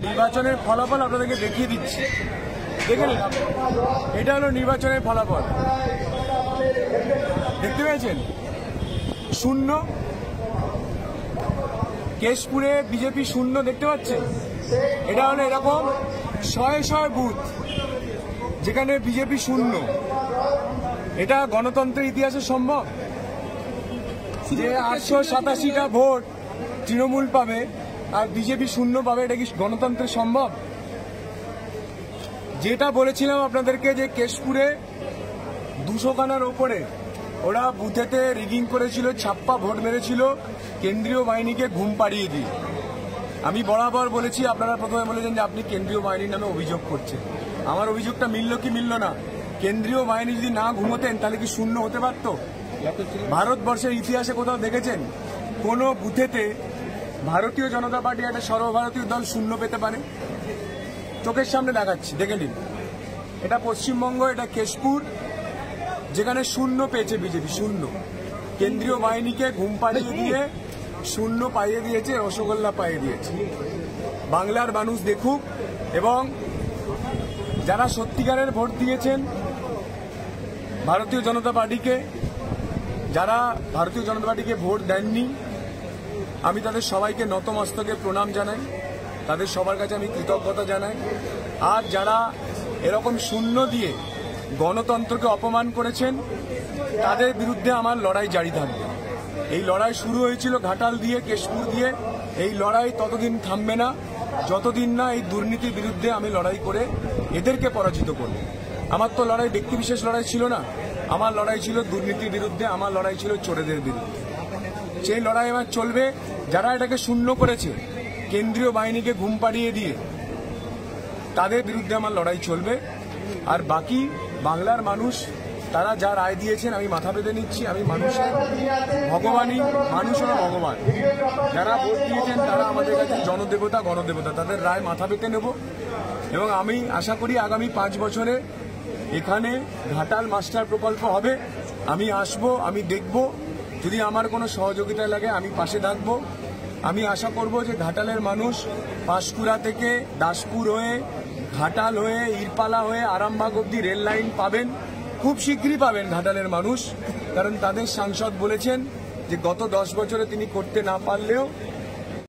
নির্বাচনের ফলাফল আপনাদেরকে দেখিয়ে দিচ্ছি, দেখে নিন। এটা হলো নির্বাচনের ফলাফল, দেখতে পেয়েছেন? শূন্য। কেশপুরে বিজেপি শূন্য, দেখতে পাচ্ছেন? এটা হলো এরকম শয়ে শয়ে বুথ যেখানে বিজেপি শূন্য। এটা গণতন্ত্রের ইতিহাসে সম্ভব যে 887টা ভোট তৃণমূল পাবে আর বিজেপি শূন্য পাবে? এটা কি গণতন্ত্রে সম্ভব? যেটা বলেছিলাম আপনাদেরকে যে কেশপুরে 200 খানার ওপরে ওরা বুথেতে রিগিং করেছিল, ছাপ্পা ভোট মেরেছিল কেন্দ্রীয় বাহিনীকে ঘুম পাড়িয়ে দিয়ে। আমি বরাবর বলেছি, আপনারা প্রথমে বলেছেন যে আপনি কেন্দ্রীয় বাহিনীর নামে অভিযোগ করছেন। আমার অভিযোগটা মিলল কি মিলল না? কেন্দ্রীয় বাহিনী যদি না ঘুমোতেন তাহলে কি শূন্য হতে পারত? ভারতবর্ষের ইতিহাসে কোথাও দেখেছেন কোন বুথেতে ভারতীয় জনতা পার্টি একটা সর্বভারতীয় দল শূন্য পেতে পারে? চোখের সামনে দেখাচ্ছি, দেখে নিন। এটা পশ্চিমবঙ্গ, এটা কেশপুর, যেখানে শূন্য পেয়েছে বিজেপি, শূন্য। কেন্দ্রীয় বাহিনীকে ঘুম পাড়িয়ে দিয়ে শূন্য পাইয়ে দিয়েছে, রসগোল্লা পাইয়ে দিয়েছে। বাংলার মানুষ দেখুক, এবং যারা সত্যিকারের ভোট দিয়েছেন ভারতীয় জনতা পার্টিকে, যারা ভারতীয় জনতা পার্টিকে ভোট দেননি, আমি তাদের সবাইকে নতমস্তকে প্রণাম জানাই, তাদের সবার কাছে আমি কৃতজ্ঞতা জানাই। আর যারা এরকম শূন্য দিয়ে গণতন্ত্রকে অপমান করেছেন তাদের বিরুদ্ধে আমার লড়াই জারি থাকবে। এই লড়াই শুরু হয়েছিল ঘাটাল দিয়ে, কেশপুর দিয়ে। এই লড়াই ততদিন থামবে না যতদিন না এই দুর্নীতির বিরুদ্ধে আমি লড়াই করে এদেরকে পরাজিত করব। আমার তো লড়াই ব্যক্তিবিশেষ লড়াই ছিল না, আমার লড়াই ছিল দুর্নীতির বিরুদ্ধে, আমার লড়াই ছিল চোরেদের বিরুদ্ধে। সেই লড়াই আমার চলবে। যারা এটাকে শূন্য করেছে, কেন্দ্রীয় বাহিনীকে ঘুম পাড়িয়ে দিয়ে, তাদের বিরুদ্ধে আমার লড়াই চলবে। আর বাকি বাংলার মানুষ, তারা যা রায় দিয়েছেন আমি মাথা পেতে নিচ্ছি। আমি মানুষের ভগবানই, মানুষ হলো ভগবান। যারা ভোট দিয়েছেন তারা আমাদের কাছে জনদেবতা, গণদেবতা, তাদের রায় মাথা পেতে নেব। এবং আমি আশা করি আগামী 5 বছরে এখানে ঘাটাল মাস্টার প্রকল্প হবে। আমি আসব, আমি দেখব, যদি আমার কোনো সহযোগিতা লাগে আমি পাশে থাকব। আমি আশা করব যে ঘাটালের মানুষ পাঁশকুড়া থেকে দাসপুর হয়ে, ঘাটাল হয়ে, ইরপালা হয়ে আরামবাগ অব্দি রেল লাইন পাবেন, খুব শীঘ্রই পাবেন ঘাটালের মানুষ। কারণ তাদের সাংসদ বলেছেন যে গত 10 বছরে তিনি করতে না পারলেও